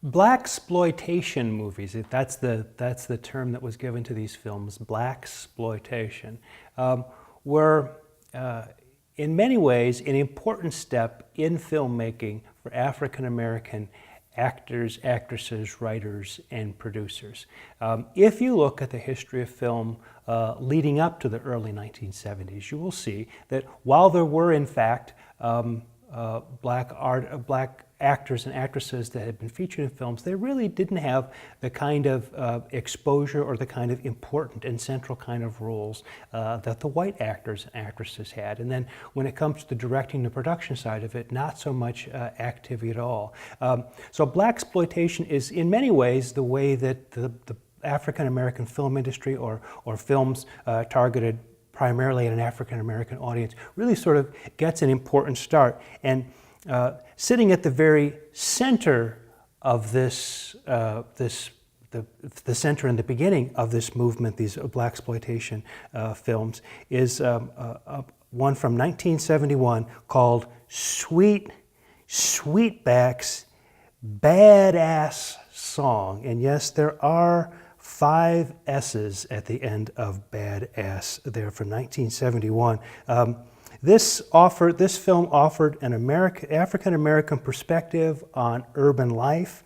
Blaxploitation movies, that's the term that was given to these films, Blaxploitation, were in many ways an important step in filmmaking for African American actors, actresses, writers, and producers. If you look at the history of film leading up to the early 1970s, you will see that while there were in fact black actors and actresses that had been featured in films, they really didn't have the kind of exposure or the kind of important and central kind of roles that the white actors and actresses had. And then when it comes to the directing and production side of it, not so much activity at all. So blaxploitation is in many ways the way that the African American film industry or films targeted primarily at an African American audience really sort of gets an important start. And sitting at the very center of the center and the beginning of this movement, these blaxploitation films, is one from 1971 called Sweetback's Badass Song. And yes, there are 5 S's at the end of badass there from 1971. This film offered an African-American perspective on urban life.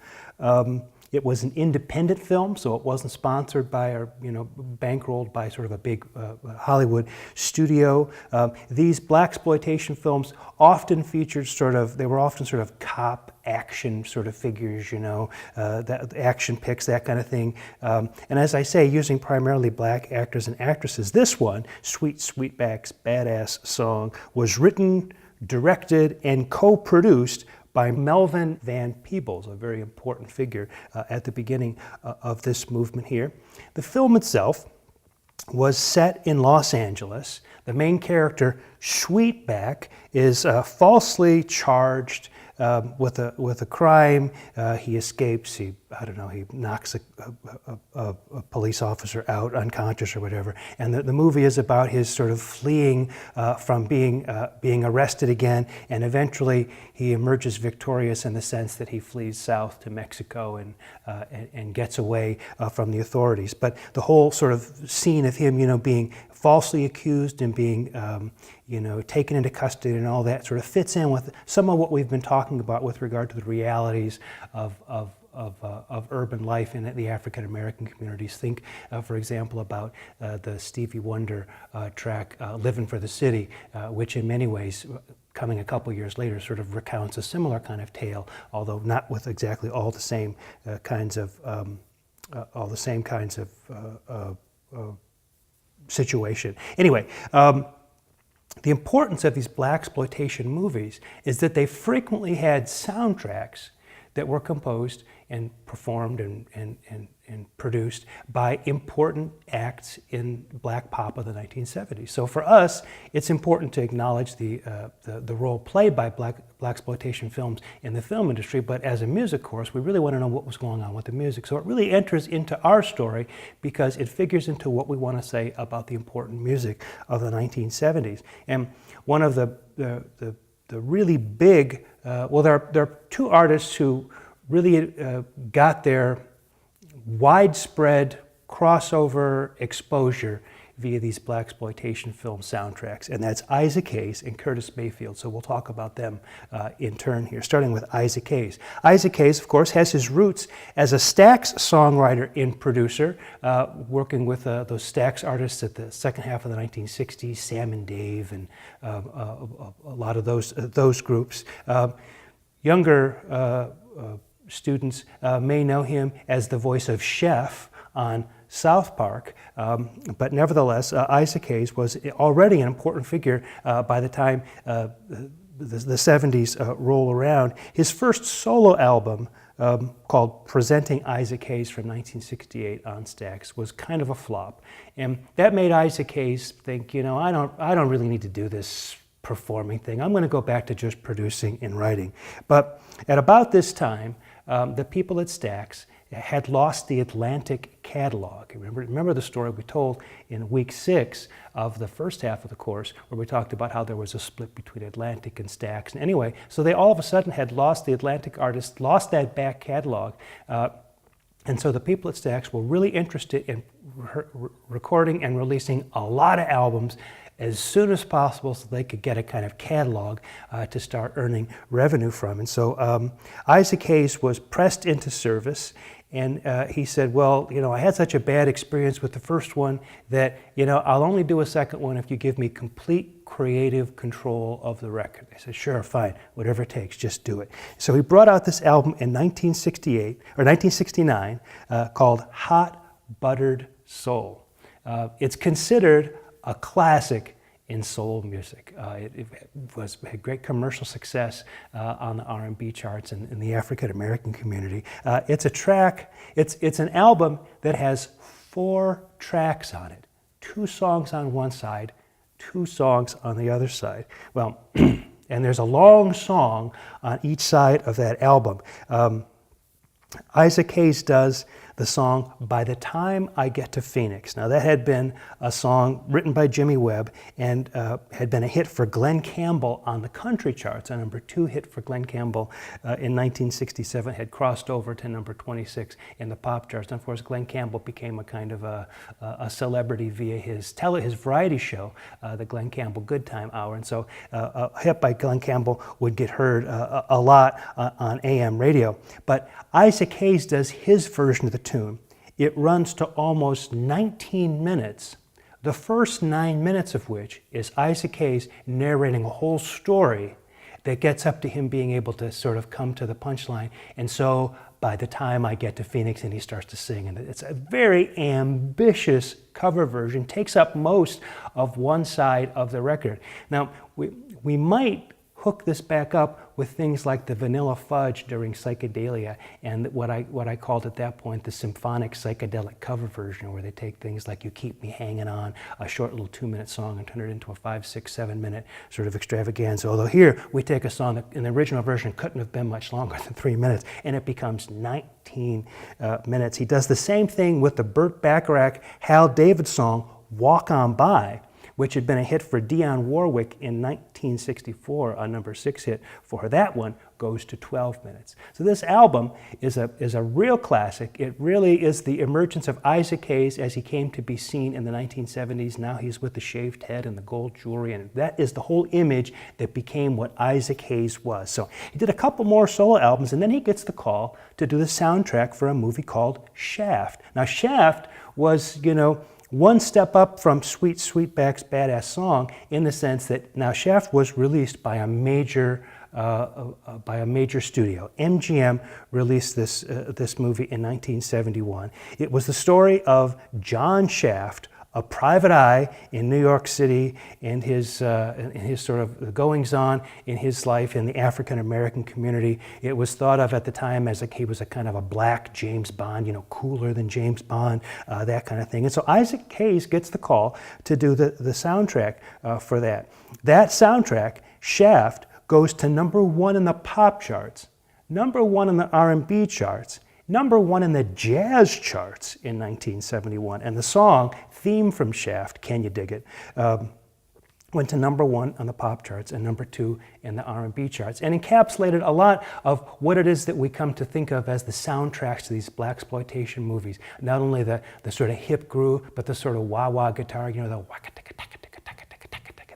It was an independent film, so it wasn't sponsored by or bankrolled by sort of a big Hollywood studio. These blaxploitation films often featured they were often sort of cop action sort of figures, that action pics, that kind of thing. And as I say, using primarily black actors and actresses. This one, Sweetback's Badass Song, was written, directed, and co-produced by Melvin Van Peebles, a very important figure at the beginning of this movement here. The film itself was set in Los Angeles. The main character, Sweetback, is falsely charged with a crime. He escapes. He knocks a police officer out unconscious or whatever. And the movie is about his sort of fleeing from being arrested again, and eventually he emerges victorious in the sense that he flees south to Mexico and gets away from the authorities. But the whole sort of scene of him, being falsely accused and being taken into custody and all that sort of fits in with some of what we've been talking about with regard to the realities of urban life in the African American communities. Think, for example, about the Stevie Wonder track "Living for the City," which in many ways, coming a couple years later, sort of recounts a similar kind of tale, although not with exactly all the same kinds of situation. Anyway. The importance of these blaxploitation movies is that they frequently had soundtracks that were composed and performed and produced by important acts in black pop of the 1970s. So for us, it's important to acknowledge the role played by blaxploitation films in the film industry, but as a music course, we really want to know what was going on with the music. So it really enters into our story because it figures into what we want to say about the important music of the 1970s. And one of the really big, there are 2 artists who really got their widespread crossover exposure via these blaxploitation film soundtracks, and that's Isaac Hayes and Curtis Mayfield. So we'll talk about them in turn here, starting with Isaac Hayes. Isaac Hayes, of course, has his roots as a Stax songwriter and producer, working with those Stax artists at the second half of the 1960s, Sam and Dave, and a lot of those groups. Younger students may know him as the voice of Chef on South Park, but nevertheless, Isaac Hayes was already an important figure by the time the 70s roll around. His first solo album, called Presenting Isaac Hayes from 1968 on Stax, was kind of a flop, and that made Isaac Hayes think, I don't really need to do this performing thing. I'm going to go back to just producing and writing. But at about this time, the people at Stax had lost the Atlantic catalog. Remember the story we told in week 6 of the first half of the course, where we talked about how there was a split between Atlantic and Stax. And anyway, so they all of a sudden had lost the Atlantic artists, lost that back catalog. And so the people at Stax were really interested in recording and releasing a lot of albums as soon as possible so they could get a kind of catalog to start earning revenue from. And so Isaac Hayes was pressed into service, and he said, well, I had such a bad experience with the first one that, I'll only do a second one if you give me complete creative control of the record. They said, sure, fine, whatever it takes, just do it. So he brought out this album in 1969 called Hot Buttered Soul. It's considered a classic in soul music. It had great commercial success on the R&B charts in the African American community. It's an album that has 4 tracks on it. 2 songs on one side, 2 songs on the other side. Well, and there's a long song on each side of that album. Isaac Hayes does the song By the Time I Get to Phoenix. Now that had been a song written by Jimmy Webb and had been a hit for Glenn Campbell on the country charts, a number 2 hit for Glenn Campbell in 1967, had crossed over to number 26 in the pop charts. And of course, Glenn Campbell became a kind of a celebrity via his variety show, the Glenn Campbell Good Time Hour. And so a hit by Glenn Campbell would get heard a lot on AM radio. But Isaac Hayes does his version of the tune. It runs to almost 19 minutes, the first 9 minutes of which is Isaac Hayes narrating a whole story that gets up to him being able to sort of come to the punchline. And so by the time I get to Phoenix, and he starts to sing. And it's a very ambitious cover version, takes up most of one side of the record. Now, we might hook this back up with things like the Vanilla Fudge during Psychedelia and what I called at that point the symphonic psychedelic cover version, where they take things like You Keep Me Hanging On, a short little 2-minute song, and turn it into a 5, 6, 7-minute sort of extravaganza. Although here we take a song that in the original version couldn't have been much longer than 3 minutes, and it becomes 19 minutes. He does the same thing with the Burt Bacharach, Hal David song, Walk On By, which had been a hit for Dionne Warwick in 1964, a number 6 hit for her. That one goes to 12 minutes. So this album is a real classic. It really is the emergence of Isaac Hayes as he came to be seen in the 1970s. Now he's with the shaved head and the gold jewelry, and that is the whole image that became what Isaac Hayes was. So he did a couple more solo albums, and then he gets the call to do the soundtrack for a movie called Shaft. Now Shaft was, one step up from Sweet Sweetback's Badass Song, in the sense that now Shaft was released by a major studio. MGM released this movie in 1971. It was the story of John Shaft, a private eye in New York City, and his sort of goings-on in his life in the African American community. It was thought of at the time as he was a kind of a black James Bond, cooler than James Bond, that kind of thing. And so Isaac Hayes gets the call to do the soundtrack for that. That soundtrack, Shaft, goes to number 1 in the pop charts, number 1 in the R&B charts, number 1 in the jazz charts in 1971. And the song, theme from Shaft, Can You Dig It, went to number 1 on the pop charts and number 2 in the R&B charts, and encapsulated a lot of what it is that we come to think of as the soundtracks to these Blaxploitation movies. Not only the sort of hip groove, but the sort of wah-wah guitar, the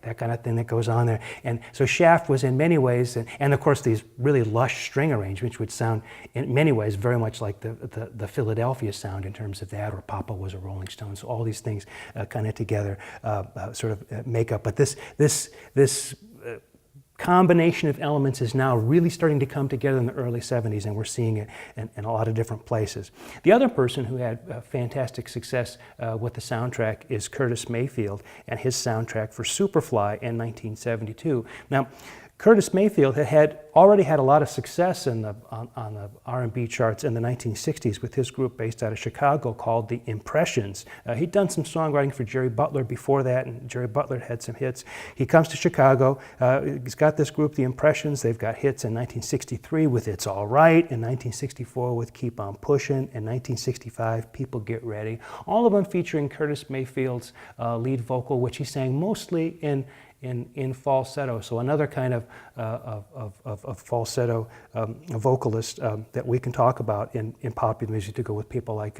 that kind of thing that goes on there. And so Shaft was in many ways, and of course these really lush string arrangements would sound in many ways very much like the Philadelphia sound in terms of that, or Papa Was a Rolling Stone. So all these things kind of together sort of make up. But this combination of elements is now really starting to come together in the early 70s, and we're seeing it in a lot of different places. The other person who had fantastic success with the soundtrack is Curtis Mayfield and his soundtrack for Superfly in 1972. Now, Curtis Mayfield had already had a lot of success on the R&B charts in the 1960s with his group based out of Chicago called the Impressions. He'd done some songwriting for Jerry Butler before that, and Jerry Butler had some hits. He comes to Chicago. He's got this group, the Impressions. They've got hits in 1963 with It's All Right, in 1964 with Keep On Pushing, in 1965 People Get Ready. All of them featuring Curtis Mayfield's lead vocal, which he sang mostly in falsetto, so another kind of falsetto vocalist that we can talk about in popular music to go with people like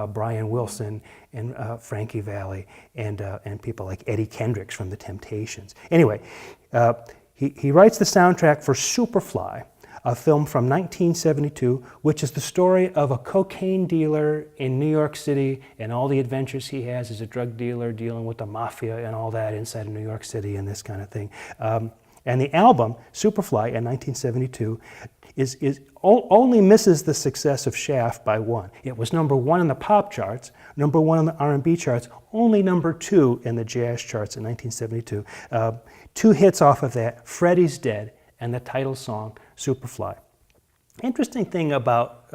Brian Wilson and Frankie Valli and people like Eddie Kendricks from the Temptations. Anyway, he writes the soundtrack for Superfly, a film from 1972, which is the story of a cocaine dealer in New York City and all the adventures he has as a drug dealer dealing with the mafia and all that inside of New York City and this kind of thing. And the album, Superfly, in 1972, only misses the success of Shaft by one. It was #1 in the pop charts, #1 in the R&B charts, only #2 in the jazz charts in 1972. Two hits off of that, Freddie's Dead and the title song, Superfly. Interesting thing about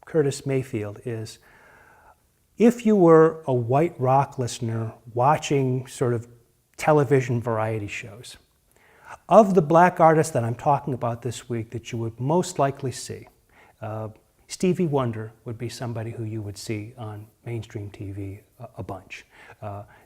Curtis Mayfield is if you were a white rock listener watching sort of television variety shows, of the black artists that I'm talking about this week that you would most likely see, Stevie Wonder would be somebody who you would see on mainstream TV a bunch.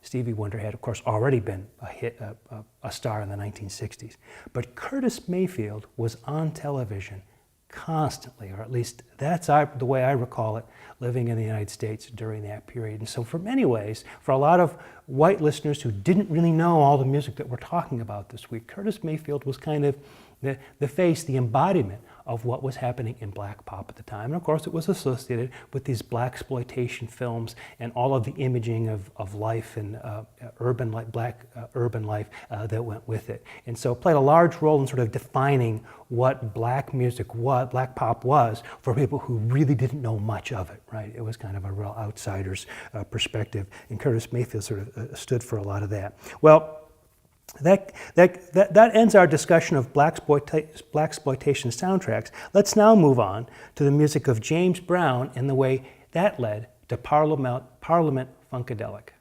Stevie Wonder had, of course, already been a star in the 1960s. But Curtis Mayfield was on television constantly, or at least that's the way I recall it, living in the United States during that period. And so for many ways, for a lot of white listeners who didn't really know all the music that we're talking about this week, Curtis Mayfield was kind of the face, the embodiment of what was happening in black pop at the time. And of course it was associated with these blaxploitation films and all of the imaging of life and urban life, black urban life that went with it. And so it played a large role in sort of defining what black music was, black pop was, for people who really didn't know much of it, right? It was kind of a real outsider's perspective, and Curtis Mayfield sort of stood for a lot of that. Well, that ends our discussion of blaxploitation soundtracks. Let's now move on to the music of James Brown and the way that led to Parliament Funkadelic.